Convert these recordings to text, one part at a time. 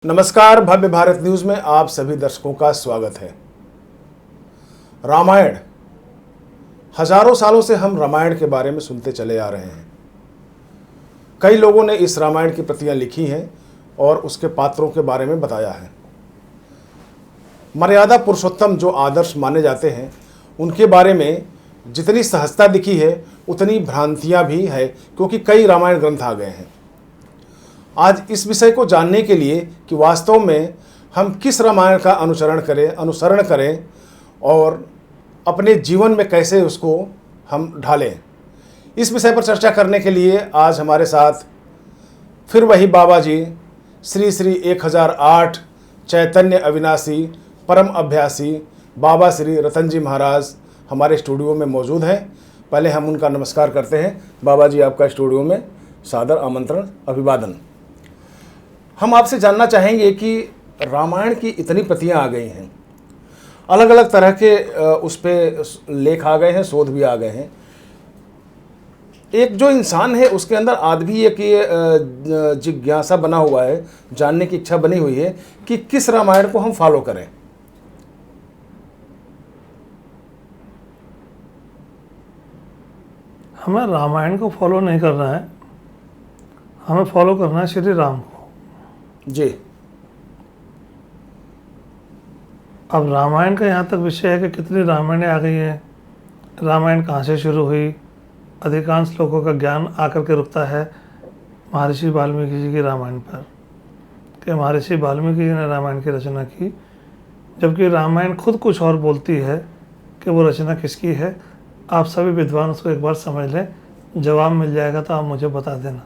नमस्कार, भव्य भारत न्यूज में आप सभी दर्शकों का स्वागत है। रामायण, हजारों सालों से हम रामायण के बारे में सुनते चले आ रहे हैं। कई लोगों ने इस रामायण की प्रतियां लिखी हैं और उसके पात्रों के बारे में बताया है। मर्यादा पुरुषोत्तम जो आदर्श माने जाते हैं, उनके बारे में जितनी सहजता दिखी है उतनी भ्रांतियां भी है, क्योंकि कई रामायण ग्रंथ आ गए हैं। आज इस विषय को जानने के लिए कि वास्तव में हम किस रामायण का अनुसरण करें और अपने जीवन में कैसे उसको हम ढालें, इस विषय पर चर्चा करने के लिए आज हमारे साथ फिर वही बाबा जी, श्री श्री 1008 चैतन्य अविनाशी परम अभ्यासी बाबा श्री रतन जी महाराज हमारे स्टूडियो में मौजूद हैं। पहले हम उनका नमस्कार करते हैं। बाबा जी, आपका स्टूडियो में सादर आमंत्रण, अभिवादन। हम आपसे जानना चाहेंगे कि रामायण की इतनी प्रतियां आ गई हैं, अलग अलग तरह के उस पर लेख आ गए हैं, शोध भी आ गए हैं। एक जो इंसान है उसके अंदर आज भी एक ये जिज्ञासा बना हुआ है, जानने की इच्छा बनी हुई है कि किस रामायण को हम फॉलो करें। हमें रामायण को फॉलो नहीं करना है, हमें फॉलो करना है श्री राम को जी। अब रामायण का यहाँ तक विषय है कि कितनी रामायणें आ गई हैं, रामायण कहाँ से शुरू हुई। अधिकांश लोगों का ज्ञान आकर के रुकता है महर्षि वाल्मीकि जी की रामायण पर, कि महर्षि वाल्मीकि जी ने रामायण की रचना की, जबकि रामायण खुद कुछ और बोलती है कि वो रचना किसकी है। आप सभी विद्वान उसको एक बार समझ लें, जवाब मिल जाएगा तो आप मुझे बता देना।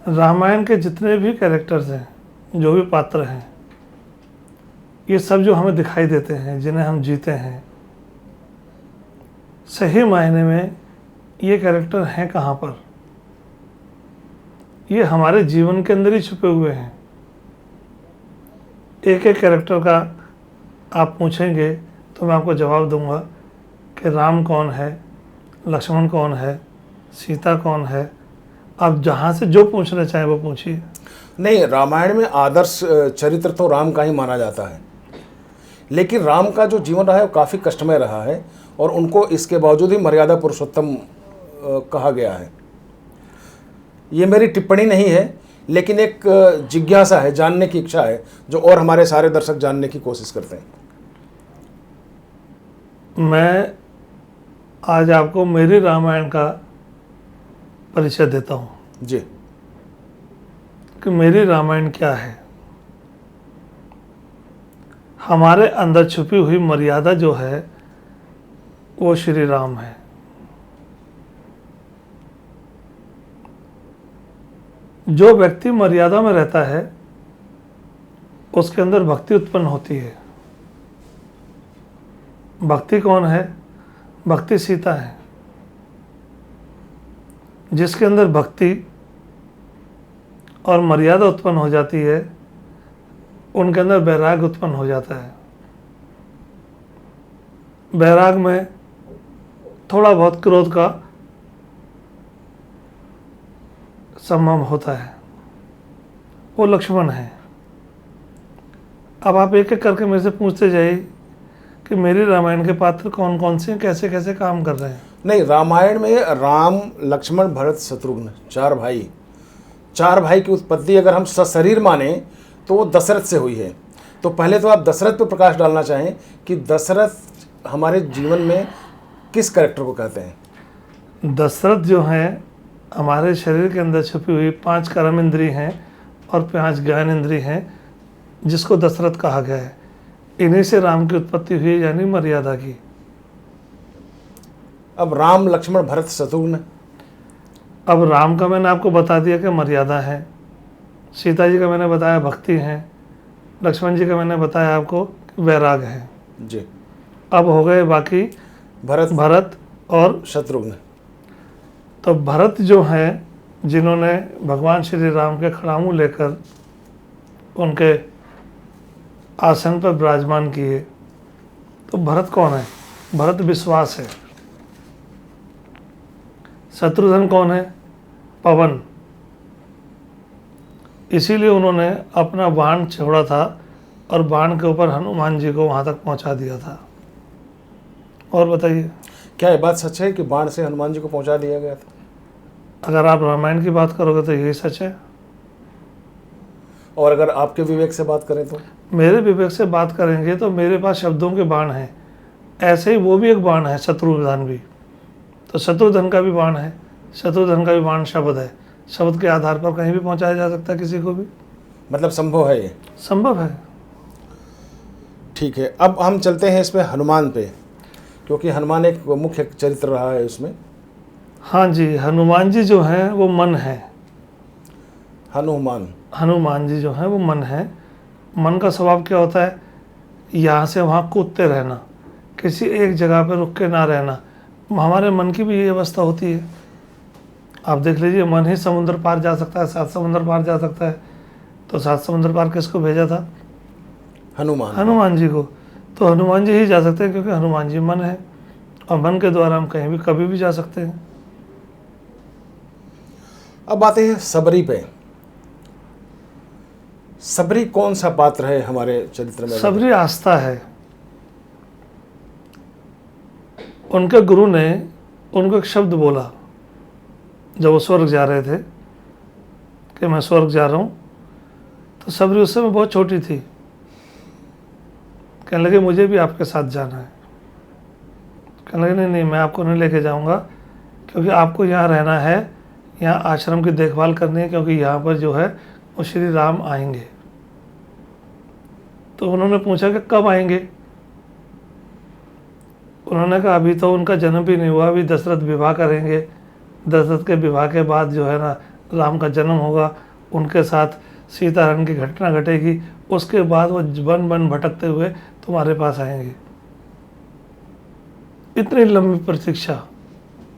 रामायण के जितने भी कैरेक्टर्स हैं, जो भी पात्र हैं, ये सब जो हमें दिखाई देते हैं, जिन्हें हम जीते हैं, सही मायने में ये कैरेक्टर हैं कहाँ पर? ये हमारे जीवन के अंदर ही छुपे हुए हैं। एक एक कैरेक्टर का आप पूछेंगे तो मैं आपको जवाब दूंगा कि राम कौन है, लक्ष्मण कौन है, सीता कौन है। आप जहाँ से जो पूछना चाहें वो पूछिए। नहीं, रामायण में आदर्श चरित्र तो राम का ही माना जाता है, लेकिन राम का जो जीवन रहा है वो काफ़ी कष्टमय रहा है और उनको इसके बावजूद ही मर्यादा पुरुषोत्तम कहा गया है। ये मेरी टिप्पणी नहीं है, लेकिन एक जिज्ञासा है, जानने की इच्छा है, जो और हमारे सारे दर्शक जानने की कोशिश करते हैं। मैं आज आपको मेरी रामायण का परिचय देता हूँ जी, कि मेरी रामायण क्या है। हमारे अंदर छुपी हुई मर्यादा जो है वो श्री राम है। जो व्यक्ति मर्यादा में रहता है उसके अंदर भक्ति उत्पन्न होती है। भक्ति कौन है? भक्ति सीता है। जिसके अंदर भक्ति और मर्यादा उत्पन्न हो जाती है, उनके अंदर वैराग उत्पन्न हो जाता है। वैराग में थोड़ा बहुत क्रोध का संभव होता है, वो लक्ष्मण है। अब आप एक एक करके मेरे से पूछते जाइए कि मेरी रामायण के पात्र कौन कौन से, कैसे कैसे काम कर रहे हैं। नहीं, रामायण में राम, लक्ष्मण, भरत, शत्रुघ्न, चार भाई की उत्पत्ति अगर हम सशरीर माने तो वो दशरथ से हुई है। तो पहले तो आप दशरथ पर प्रकाश डालना चाहें कि दशरथ हमारे जीवन में किस कैरेक्टर को कहते हैं? दशरथ जो हैं, हमारे शरीर के अंदर छुपी हुई 5 कर्म इंद्रिय हैं और 5 ज्ञान इंद्रिय हैं, जिसको दशरथ कहा गया है। इन्हीं से राम की उत्पत्ति हुई, यानी मर्यादा की। अब राम, लक्ष्मण, भरत, शत्रुघ्न। अब राम का मैंने आपको बता दिया कि मर्यादा है, सीता जी का मैंने बताया भक्ति है, लक्ष्मण जी का मैंने बताया आपको वैराग है जी। अब हो गए बाकी भरत और शत्रुघ्न। तो भरत जो हैं, जिन्होंने भगवान श्री राम के खड़ामू लेकर उनके आसन पर विराजमान किए, तो भरत कौन है? भरत विश्वास है। शत्रुघ्न कौन है? पवन। इसीलिए उन्होंने अपना बाण छोड़ा था और बाण के ऊपर हनुमान जी को वहाँ तक पहुँचा दिया था। और बताइए, क्या ये बात सच है कि बाण से हनुमान जी को पहुंचा दिया गया था? अगर आप रामायण की बात करोगे तो यही सच है। और अगर आपके विवेक से बात करें तो? मेरे विवेक से बात करेंगे तो मेरे पास शब्दों के बाण हैं, ऐसे ही वो भी एक बाण है, शत्रुघ्न भी। तो शत्रुघ्न का भी बाण है, शत्रुघ्न का भी बाण शब्द है। शब्द के आधार पर कहीं भी पहुंचाया जा सकता है किसी को भी, मतलब संभव है ये? संभव है। ठीक है, अब हम चलते हैं इसमें हनुमान पे, क्योंकि हनुमान एक मुख्य चरित्र रहा है उसमें। हाँ जी, हनुमान जी जो हैं वो मन है। हनुमान जी जो हैं वो मन है। मन का स्वभाव क्या होता है? यहाँ से वहाँ कूदते रहना, किसी एक जगह पर रुक के ना रहना। हमारे मन की भी ये अवस्था होती है। आप देख लीजिए, मन ही समुद्र पार जा सकता है, 7 समुद्र पार जा सकता है। तो 7 समुद्र पार किसको भेजा था? हनुमान जी को। तो हनुमान जी ही जा सकते हैं, क्योंकि हनुमान जी मन है, और मन के द्वारा हम कहीं भी कभी भी जा सकते हैं। अब आते हैं सबरी पे। सबरी कौन सा पात्र है हमारे चरित्र में? सबरी आस्था है। उनके गुरु ने उनको एक शब्द बोला जब वो स्वर्ग जा रहे थे कि मैं स्वर्ग जा रहा हूँ। तो सबरी उस समय बहुत छोटी थी। कहने लगे मुझे भी आपके साथ जाना है। कहने लगे नहीं, मैं आपको नहीं लेके जाऊँगा, क्योंकि आपको यहाँ रहना है, यहाँ आश्रम की देखभाल करनी है, क्योंकि यहाँ पर जो है वो श्री राम आएंगे। तो उन्होंने पूछा कि कब आएंगे? उन्होंने कहा अभी तो उनका जन्म भी नहीं हुआ, अभी दशरथ विवाह करेंगे, दशरथ के विवाह के बाद जो है ना राम का जन्म होगा, उनके साथ सीताहरण की घटना घटेगी, उसके बाद वो वन वन भटकते हुए तुम्हारे पास आएंगे। इतनी लंबी प्रतीक्षा,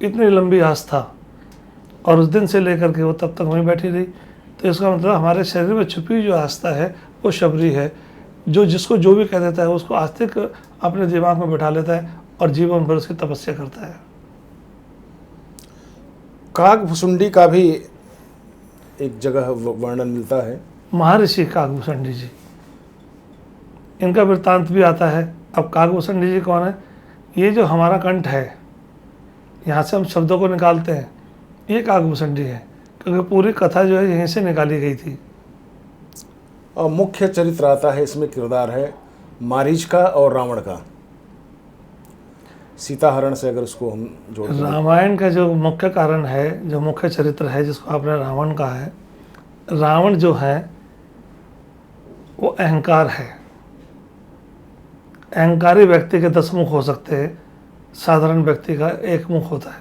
इतनी लंबी आस्था, और उस दिन से लेकर के वो तब तक वहीं बैठी रही। तो इसका मतलब हमारे शरीर में छुपी हुई जो आस्था है वो शबरी है, जो जिसको जो भी कह देता है उसको आस्तिक अपने दिमाग में बैठा लेता है और जीवन भर उसकी तपस्या करता है। काकभुसुंडी का भी एक जगह वर्णन मिलता है। महर्षि काकभुसुंडी जी, इनका वृत्तांत भी आता है। अब काकभुसुंडी जी कौन है? ये जो हमारा कंठ है, यहाँ से हम शब्दों को निकालते हैं, ये काकभुसुंडी है, क्योंकि पूरी कथा जो है यहीं से निकाली गई थी। और मुख्य चरित्र आता है इसमें, किरदार है मारीच का और रावण का। सीता हरण से अगर उसको हम जोड़ते हैं, रामायण का जो मुख्य कारण है, जो मुख्य चरित्र है, जिसको आपने रावण कहा है, रावण जो है वो अहंकार है। अहंकारी व्यक्ति के 10 मुख हो सकते हैं, साधारण व्यक्ति का 1 मुख होता है।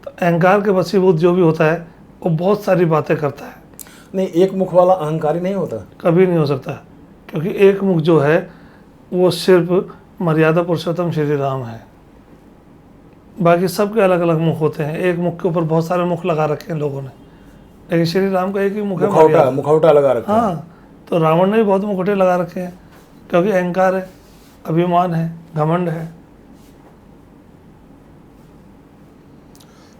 तो अहंकार के वशीभूत जो भी होता है वो बहुत सारी बातें करता है। नहीं, 1 मुख वाला अहंकारी नहीं होता? कभी नहीं हो सकता, क्योंकि 1 मुख जो है वो सिर्फ मर्यादा पुरुषोत्तम श्री राम है। बाकी सबके अलग अलग मुख होते हैं। 1 मुख के ऊपर बहुत सारे मुख लगा रखे हैं लोगों ने, लेकिन श्री राम का एक ही मुख है, मुखौटा लगा रखा है। हाँ, तो रावण ने भी बहुत मुखौटे लगा रखे हैं, क्योंकि अहंकार है, अभिमान है, घमंड है।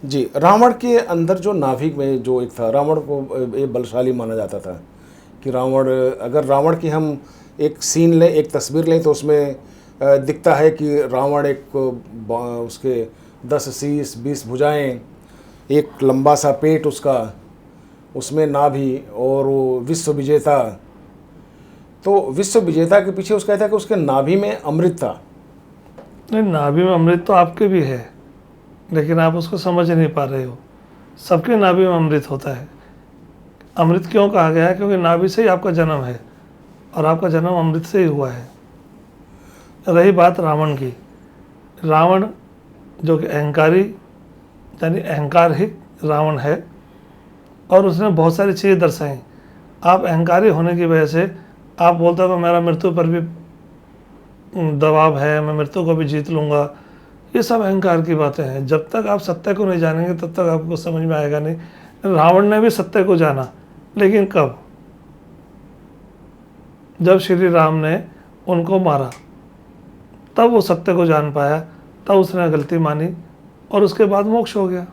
जी, रावण के अंदर जो नाभिक में जो एक था, रावण को ये बलशाली माना जाता था कि रावण, अगर रावण की हम एक सीन लें, एक तस्वीर लें, तो उसमें दिखता है कि रावण एक उसके 10 शीश 20 भुजाएं, एक लंबा सा पेट उसका, उसमें नाभि, और वो विश्व विजेता। तो विश्व विजेता के पीछे उसका कहता है कि उसके नाभि में अमृत था। नहीं, नाभि में अमृत तो आपके भी है, लेकिन आप उसको समझ नहीं पा रहे हो। सबके नाभि में अमृत होता है। अमृत क्यों कहा गया है? क्योंकि नाभि से ही आपका जन्म है, और आपका जन्म अमृत से ही हुआ है। रही बात रावण की, रावण जो कि अहंकारी, यानी अहंकार ही रावण है, और उसने बहुत सारी चीज़ें दर्शाई। आप अहंकारी होने की वजह से आप बोलते हो मेरा मृत्यु पर भी दबाव है, मैं मृत्यु को भी जीत लूँगा, ये सब अहंकार की बातें हैं। जब तक आप सत्य को नहीं जानेंगे तब तक आपको समझ में आएगा नहीं। रावण ने भी सत्य को जाना, लेकिन कब? जब श्री राम ने उनको मारा, तब वो सत्य को जान पाया, तब उसने गलती मानी, और उसके बाद मोक्ष हो गया।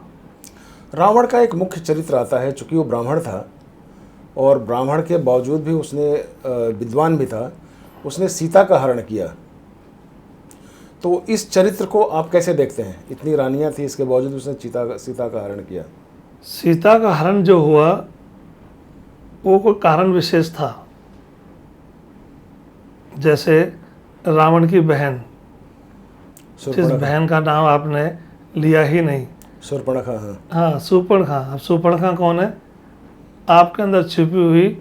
रावण का एक मुख्य चरित्र आता है, चूंकि वो ब्राह्मण था, और ब्राह्मण के बावजूद भी उसने विद्वान भी था, उसने सीता का हरण किया। तो इस चरित्र को आप कैसे देखते हैं? इतनी रानियां थी, इसके बावजूद उसने सीता का हरण किया। सीता का हरण जो हुआ वो कोई कारण विशेष था। जैसे रावण की बहन, जिस बहन का नाम आपने लिया ही नहीं, शूर्पणखा। हाँ हाँ, शूर्पणखा। अब शूर्पणखा कौन है? आपके अंदर छिपी हुई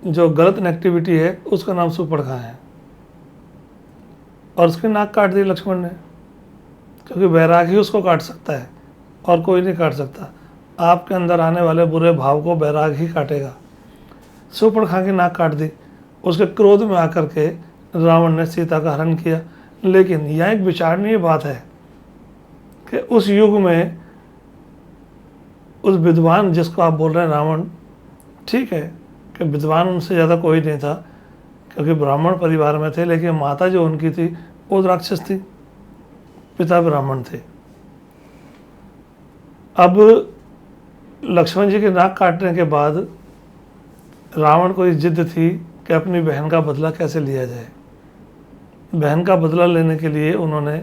जो गलत नेगेटिविटी है उसका नाम शूर्पणखा है। और उसकी नाक काट दी लक्ष्मण ने, क्योंकि बैराग ही उसको काट सकता है और कोई नहीं काट सकता। आपके अंदर आने वाले बुरे भाव को बैराग ही काटेगा। शूर्पणखा की नाक काट दी। उसके क्रोध में आकर के रावण ने सीता का हरण किया। लेकिन यह एक विचारणीय बात है कि उस युग में उस विद्वान जिसको आप बोल रहे हैं रावण, ठीक है कि विद्वान उनसे ज़्यादा कोई नहीं था क्योंकि ब्राह्मण परिवार में थे, लेकिन माता जो उनकी थी वो राक्षस थी, पिता ब्राह्मण थे। अब लक्ष्मण जी की नाक काटने के बाद रावण को ये जिद थी कि अपनी बहन का बदला कैसे लिया जाए। बहन का बदला लेने के लिए उन्होंने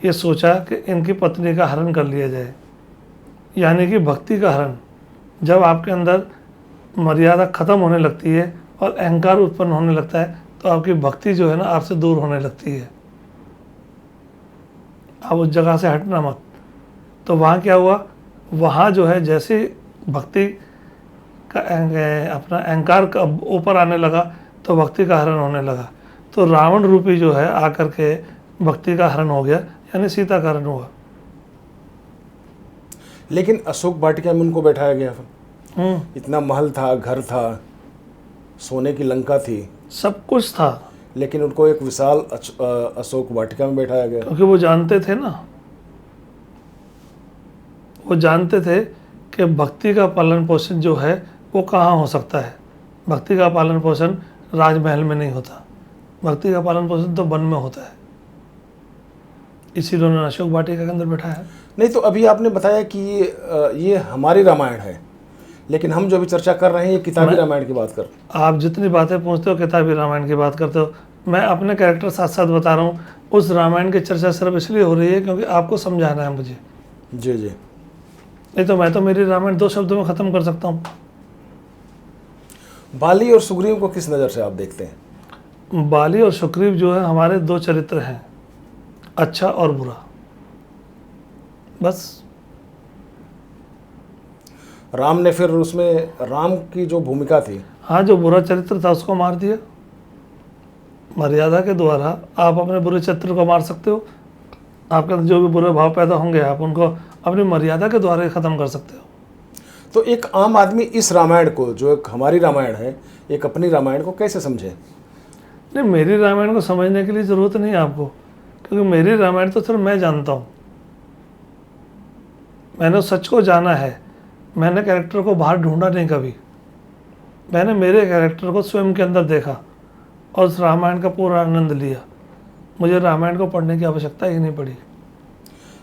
ये सोचा कि इनकी पत्नी का हरण कर लिया जाए, यानी कि भक्ति का हरण। जब आपके अंदर मर्यादा खत्म होने लगती है और अहंकार उत्पन्न होने लगता है तो आपकी भक्ति जो है ना आपसे दूर होने लगती है। आप उस जगह से हटना मत। तो वहाँ क्या हुआ, वहाँ जो है जैसे भक्ति का अपना अहंकार का ऊपर आने लगा तो भक्ति का हरण होने लगा। तो रावण रूपी जो है आकर के भक्ति का हरण हो गया, यानी सीता का हरण हुआ। लेकिन अशोक वाटिका में उनको बैठाया गया। इतना महल था, घर था, सोने की लंका थी, सब कुछ था, लेकिन उनको एक विशाल अशोक वाटिका में बैठाया गया। क्योंकि वो जानते थे ना, वो जानते थे कि भक्ति का पालन पोषण जो है वो कहाँ हो सकता है। भक्ति का पालन पोषण राजमहल में नहीं होता, भक्ति का पालन पोषण तो वन में होता है। इसीलिए उन्होंने अशोक वाटिका के अंदर बैठाया। नहीं तो अभी आपने बताया कि ये हमारी रामायण है, लेकिन हम जो भी चर्चा कर रहे हैं ये किताबी रामायण की बात कर। आप जितनी बातें पूछते हो किताबी रामायण की बात करते हो, मैं अपने कैरेक्टर साथ साथ बता रहा हूँ। उस रामायण की चर्चा सिर्फ इसलिए हो रही है क्योंकि आपको समझाना है मुझे। जी जी। नहीं तो मैं तो मेरी रामायण 2 शब्दों में ख़त्म कर सकता हूँ। बाली और सुग्रीव को किस नज़र से आप देखते हैं? बाली और सुग्रीव जो है हमारे 2 चरित्र हैं, अच्छा और बुरा, बस। राम ने फिर उसमें राम की जो भूमिका थी, हाँ, जो बुरा चरित्र था उसको मार दिया। मर्यादा के द्वारा आप अपने बुरे चरित्र को मार सकते हो। आपके अंदर जो भी बुरे भाव पैदा होंगे आप उनको अपनी मर्यादा के द्वारा ही ख़त्म कर सकते हो। तो एक आम आदमी इस रामायण को, जो एक हमारी रामायण है, एक अपनी रामायण को कैसे समझे? नहीं, मेरी रामायण को समझने के लिए ज़रूरत नहीं है आपको, क्योंकि मेरी रामायण तो सिर्फ मैं जानता हूँ। मैंने उस सच को जाना है। मैंने कैरेक्टर को बाहर ढूंढा नहीं कभी। मैंने मेरे कैरेक्टर को स्वयं के अंदर देखा और उस रामायण का पूरा आनंद लिया। मुझे रामायण को पढ़ने की आवश्यकता ही नहीं पड़ी।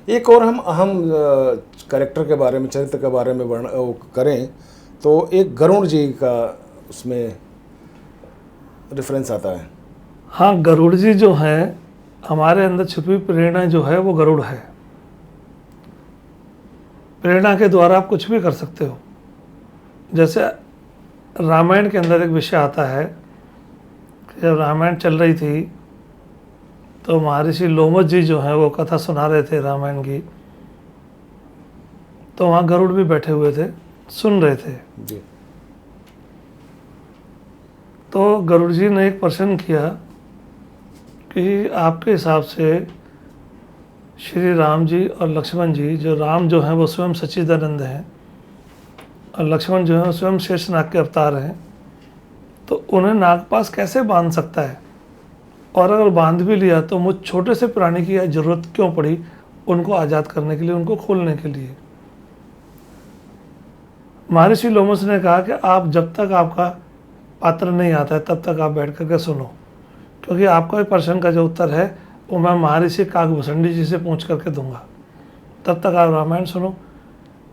एक और हम अहम कैरेक्टर के बारे में, चरित्र के बारे में करें तो एक गरुड़ जी का उसमें रेफरेंस आता है। हाँ, गरुड़ जी जो हैं, हमारे अंदर छुपी प्रेरणा जो है वो गरुड़ है। प्रेरणा के द्वारा आप कुछ भी कर सकते हो। जैसे रामायण के अंदर एक विषय आता है कि जब रामायण चल रही थी तो महर्षि लोमश जी जो हैं वो कथा सुना रहे थे रामायण की, तो वहाँ गरुड़ भी बैठे हुए थे, सुन रहे थे जी। तो गरुड़ जी ने एक प्रश्न किया कि आपके हिसाब से श्री राम जी और लक्ष्मण जी, जो राम जो हैं वो स्वयं सच्चिदानंद हैं और लक्ष्मण जो हैं स्वयं शेषनाग के अवतार हैं, तो उन्हें नागपास कैसे बांध सकता है? और अगर बांध भी लिया तो मुझ छोटे से प्राणी की ज़रूरत क्यों पड़ी उनको आज़ाद करने के लिए, उनको खोलने के लिए? महर्षि लोमश ने कहा कि आप जब तक आपका पात्र नहीं आता है तब तक आप बैठ करके सुनो, क्योंकि आपका प्रश्न का जो उत्तर है वो मैं महर्षि काकभूषणी जी से पूछ करके दूंगा। तब तक आप रामायण सुनो।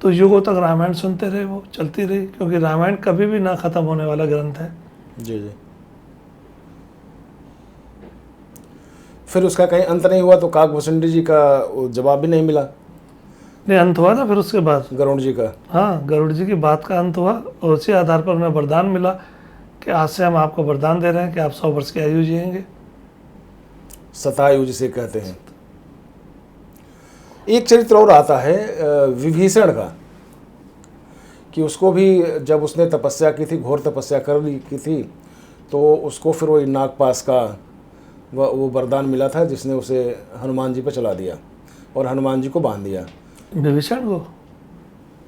तो युगों तक रामायण सुनते रहे, वो चलती रही, क्योंकि रामायण कभी भी ना खत्म होने वाला ग्रंथ है। जी जी। फिर उसका कहीं अंत नहीं हुआ तो काकभूषणी जी का वो जवाब भी नहीं मिला, नहीं, अंत हुआ ना फिर उसके बाद। गरुड़ जी का। हाँ, गरुड़ जी की बात का अंत हुआ और उसी आधार पर उन्हें वरदान मिला कि आज से हम आपको वरदान दे रहे हैं कि आप 100 वर्ष की आयु जिएंगे। शतायु जिसे कहते हैं। एक चरित्र और आता है विभीषण का, कि उसको भी जब उसने तपस्या की थी, घोर तपस्या की थी, तो उसको फिर वो नागपाश का वो वरदान मिला था, जिसने उसे हनुमान जी पर चला दिया और हनुमान जी को बांध दिया। विभीषण को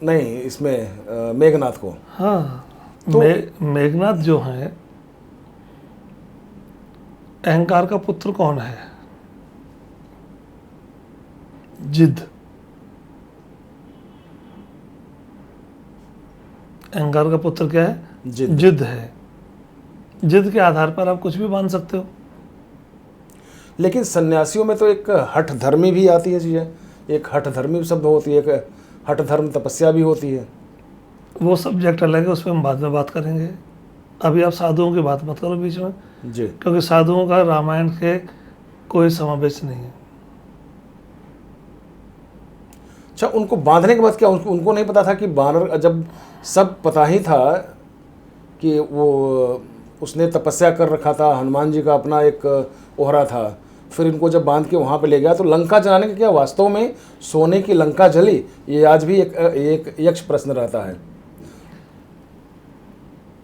नहीं, इसमें मेघनाथ को। हाँ, तो मेघनाथ जो है, अहंकार का पुत्र कौन है? जिद। अहंकार का पुत्र क्या है? जिद। जिद है। जिद के आधार पर आप कुछ भी मान सकते हो। लेकिन सन्यासियों में तो एक हठ धर्मी भी आती है चीज़ें, एक हठ धर्मी शब्द होती है, एक हठ धर्म तपस्या भी होती है। वो सब्जेक्ट अलग है, उस पर हम बाद में बात करेंगे। अभी आप साधुओं की बात मत करो बीच में, जी। क्योंकि साधुओं का रामायण के कोई समावेश नहीं है। अच्छा, उनको बांधने के बाद क्या उनको नहीं पता था कि बानर, जब सब पता ही था कि वो उसने तपस्या कर रखा था, हनुमान जी का अपना एक ओहरा था, फिर इनको जब बांध के वहाँ पे ले गया तो लंका जलाने का क्या वास्तव में सोने की लंका जली? ये आज भी एक यक्ष प्रश्न रहता है।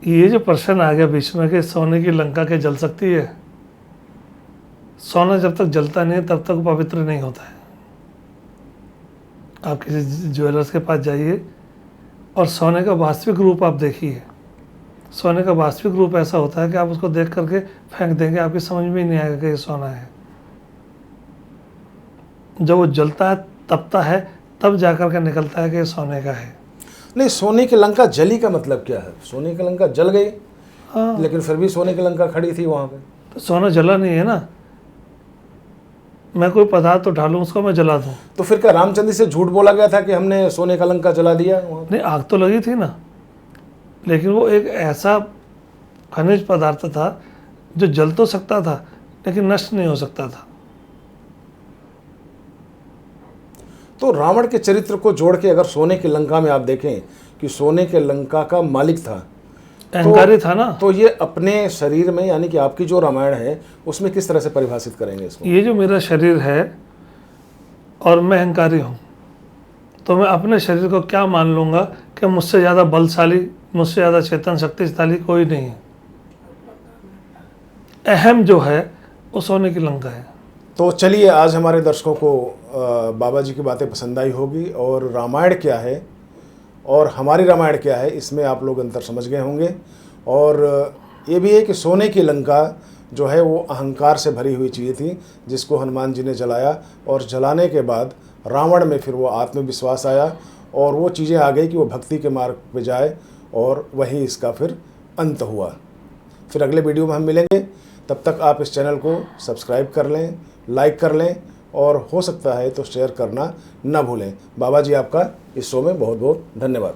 ये जो प्रश्न आ गया बीच में कि सोने की लंका के जल सकती है, सोना जब तक जलता नहीं है तब तक पवित्र नहीं होता है। आप किसी ज्वेलर्स के पास जाइए और सोने का वास्तविक रूप आप देखिए। सोने का वास्तविक रूप ऐसा होता है कि आप उसको देख करके फेंक देंगे, आपकी समझ में ही नहीं आएगा कि ये सोना है। जब वो जलता है, तपता है, तब जाकर के निकलता है कि ये सोने का है। नहीं, सोने की लंका जली का मतलब क्या है? सोने की लंका जल गई, हाँ, लेकिन फिर भी सोने की लंका खड़ी थी वहाँ पे। तो सोना जला नहीं है ना। मैं कोई पदार्थ उठा लूँ, उसको मैं जला दूँ। तो फिर क्या रामचंद्र से झूठ बोला गया था कि हमने सोने का लंका जला दिया वहाँ? नहीं, आग तो लगी थी ना, लेकिन वो एक ऐसा खनिज पदार्थ था जो जल तो सकता था लेकिन नष्ट नहीं हो सकता था। तो रावण के चरित्र को जोड़ के अगर सोने की लंका में आप देखें कि सोने के लंका का मालिक था, अहंकारी था ना। तो ये अपने शरीर में, यानी कि आपकी जो रामायण है उसमें किस तरह से परिभाषित करेंगे इसको? ये जो मेरा शरीर है और मैं अहंकारी हूँ, तो मैं अपने शरीर को क्या मान लूँगा कि मुझसे ज़्यादा बलशाली, मुझसे ज़्यादा चेतन शक्तिशाली कोई नहीं है। अहम जो है वो सोने की लंका है। तो चलिए, आज हमारे दर्शकों को बाबा जी की बातें पसंद आई होगी और रामायण क्या है और हमारी रामायण क्या है, इसमें आप लोग अंतर समझ गए होंगे। और ये भी है कि सोने की लंका जो है वो अहंकार से भरी हुई चीज़ थी, जिसको हनुमान जी ने जलाया, और जलाने के बाद रावण में फिर वो आत्मविश्वास आया और वो चीज़ें आ गई कि वो भक्ति के मार्ग पे जाए, और वहीं इसका फिर अंत हुआ। फिर अगले वीडियो में हम मिलेंगे, तब तक आप इस चैनल को सब्सक्राइब कर लें, लाइक कर लें, और हो सकता है तो शेयर करना ना भूलें। बाबा जी आपका इस शो में बहुत बहुत धन्यवाद।